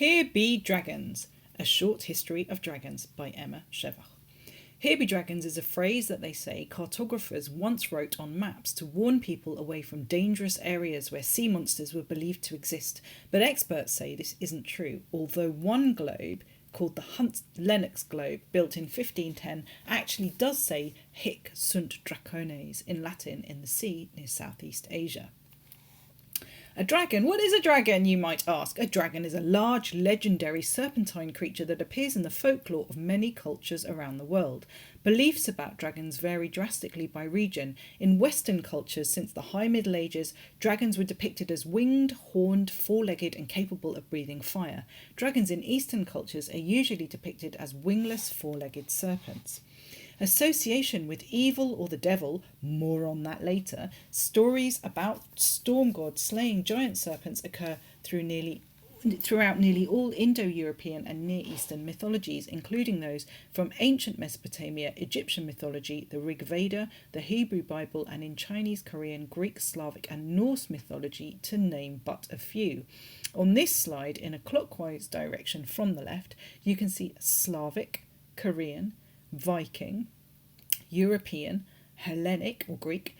Here Be Dragons, A Short History of Dragons by Emma Shevah. Here be dragons is a phrase that they say cartographers once wrote on maps to warn people away from dangerous areas where sea monsters were believed to exist, but experts say this isn't true, although one globe, called the Hunt Lennox globe, built in 1510, actually does say Hic sunt dracones in Latin in the sea near Southeast Asia. A dragon? What is a dragon, you might ask? A dragon is a large, legendary serpentine creature that appears in the folklore of many cultures around the world. Beliefs about dragons vary drastically by region. In Western cultures, since the High Middle Ages, dragons were depicted as winged, horned, four-legged and capable of breathing fire. Dragons in Eastern cultures are usually depicted as wingless, four-legged serpents. Association with evil or the devil, more on that later. Stories about storm gods slaying giant serpents occur throughout nearly all Indo-European and Near Eastern mythologies, including those from ancient Mesopotamia, Egyptian mythology, the Rig Veda, the Hebrew Bible, and in Chinese, Korean, Greek, Slavic and Norse mythology, to name but a few. On this slide, in a clockwise direction from the left, you can see Slavic, Korean, Viking, European, Hellenic or Greek,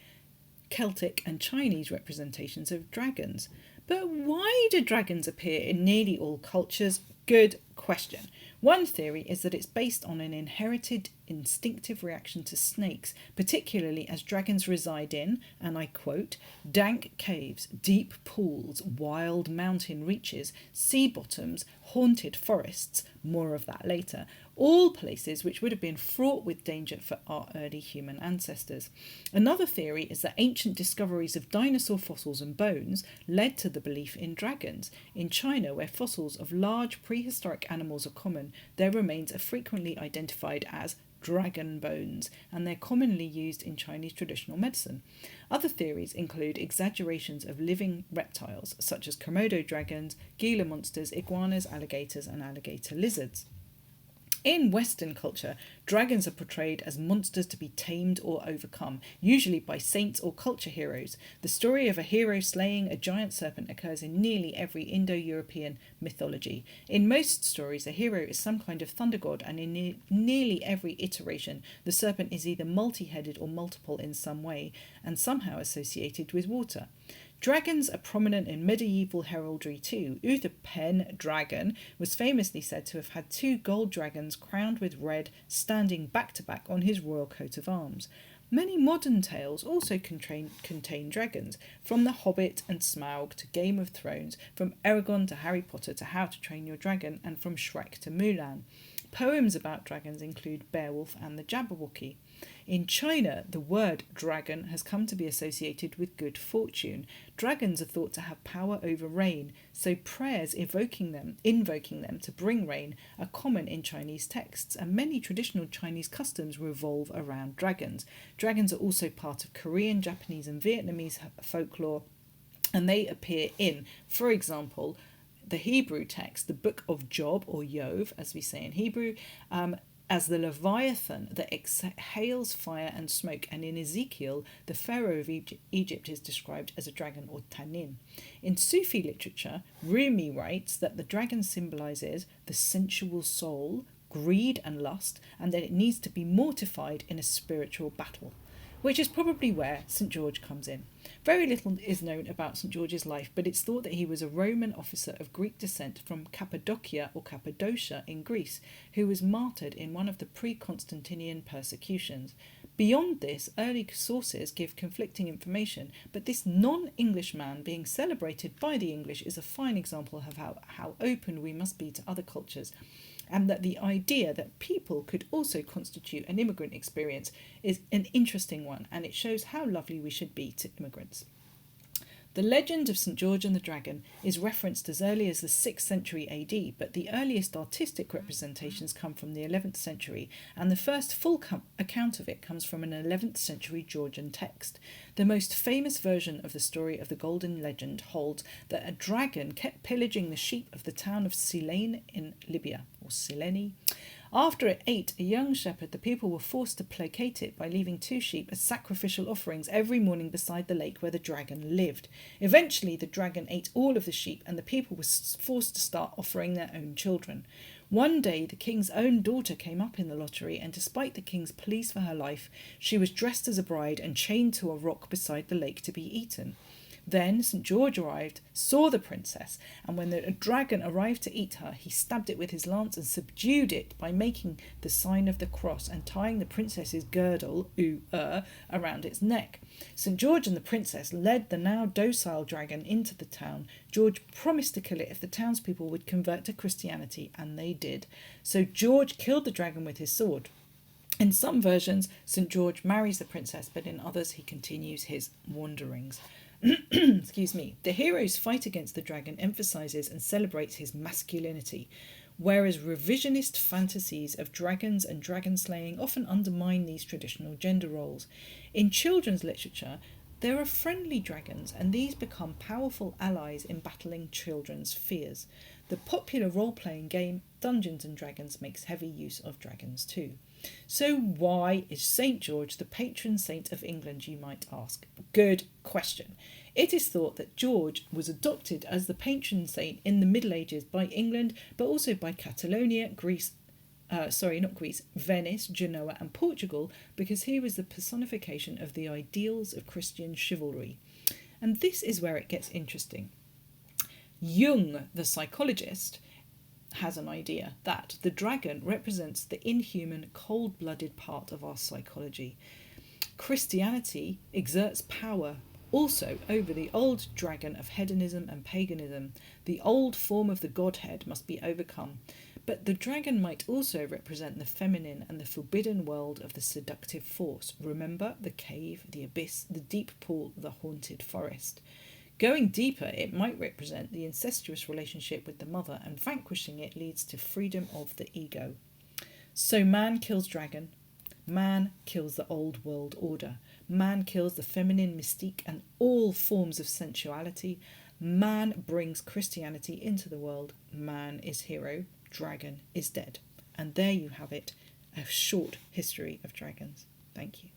Celtic and Chinese representations of dragons. But why do dragons appear in nearly all cultures? Good question. One theory is that it's based on an inherited instinctive reaction to snakes, particularly as dragons reside in, and I quote, dank caves, deep pools, wild mountain reaches, sea bottoms, haunted forests, more of that later, all places which would have been fraught with danger for our early human ancestors. Another theory is that ancient discoveries of dinosaur fossils and bones led to the belief in dragons. In China, where fossils of large prehistoric animals are common, their remains are frequently identified as dragon bones, and they're commonly used in Chinese traditional medicine. Other theories include exaggerations of living reptiles, such as Komodo dragons, Gila monsters, iguanas, alligators, and alligator lizards. In Western culture, dragons are portrayed as monsters to be tamed or overcome, usually by saints or culture heroes. The story of a hero slaying a giant serpent occurs in nearly every Indo-European mythology. In most stories, a hero is some kind of thunder god, and in nearly every iteration, the serpent is either multi-headed or multiple in some way, and somehow associated with water. Dragons are prominent in medieval heraldry too. Uther Pendragon was famously said to have had two gold dragons crowned with red standing back to back on his royal coat of arms. Many modern tales also contain dragons, from The Hobbit and Smaug to Game of Thrones, from Eragon to Harry Potter to How to Train Your Dragon, and from Shrek to Mulan. Poems about dragons include Beowulf and the Jabberwocky. In China, the word dragon has come to be associated with good fortune. Dragons are thought to have power over rain, so prayers invoking them to bring rain are common in Chinese texts, and many traditional Chinese customs revolve around dragons. Dragons are also part of Korean, Japanese and Vietnamese folklore, and they appear in, for example, the Hebrew text, the Book of Job, or Yov, as we say in Hebrew, as the Leviathan that exhales fire and smoke, and in Ezekiel, the Pharaoh of Egypt is described as a dragon, or Tanin. In Sufi literature, Rumi writes that the dragon symbolises the sensual soul, greed and lust, and that it needs to be mortified in a spiritual battle, which is probably where St. George comes in. Very little is known about St. George's life, but it's thought that he was a Roman officer of Greek descent from Cappadocia or Cappadocia in Greece, who was martyred in one of the pre-Constantinian persecutions. Beyond this, early sources give conflicting information, but this non-English man being celebrated by the English is a fine example of how open we must be to other cultures, and that the idea that people could also constitute an immigrant experience is an interesting one, and it shows how lovely we should be to immigrants. The legend of St. George and the Dragon is referenced as early as the 6th century AD, but the earliest artistic representations come from the 11th century, and the first full account of it comes from an 11th century Georgian text. The most famous version of the story of the Golden Legend holds that a dragon kept pillaging the sheep of the town of Silene in Libya, or Silene, After it ate a young shepherd, the people were forced to placate it by leaving 2 sheep as sacrificial offerings every morning beside the lake where the dragon lived. Eventually, the dragon ate all of the sheep, and the people were forced to start offering their own children. One day, the king's own daughter came up in the lottery, and despite the king's pleas for her life, she was dressed as a bride and chained to a rock beside the lake to be eaten. Then St. George arrived, saw the princess, and when the dragon arrived to eat her, he stabbed it with his lance and subdued it by making the sign of the cross and tying the princess's girdle, around its neck. St. George and the princess led the now docile dragon into the town. George promised to kill it if the townspeople would convert to Christianity, and they did. So George killed the dragon with his sword. In some versions, St. George marries the princess, but in others he continues his wanderings. Excuse me. The hero's fight against the dragon emphasises and celebrates his masculinity, whereas revisionist fantasies of dragons and dragon slaying often undermine these traditional gender roles. In children's literature, there are friendly dragons, and these become powerful allies in battling children's fears. The popular role-playing game Dungeons and Dragons makes heavy use of dragons too. So why is St. George the patron saint of England, you might ask? Good question. It is thought that George was adopted as the patron saint in the Middle Ages by England, but also by Catalonia, Venice, Genoa and Portugal, because he was the personification of the ideals of Christian chivalry. And this is where it gets interesting. Jung, the psychologist, has an idea that the dragon represents the inhuman, cold-blooded part of our psychology. Christianity exerts power also over the old dragon of hedonism and paganism. The old form of the Godhead must be overcome. But the dragon might also represent the feminine and the forbidden world of the seductive force. Remember the cave, the abyss, the deep pool, the haunted forest. Going deeper, it might represent the incestuous relationship with the mother, and vanquishing it leads to freedom of the ego. So man kills dragon, man kills the old world order, man kills the feminine mystique and all forms of sensuality, man brings Christianity into the world, man is hero, dragon is dead. And there you have it, a short history of dragons. Thank you.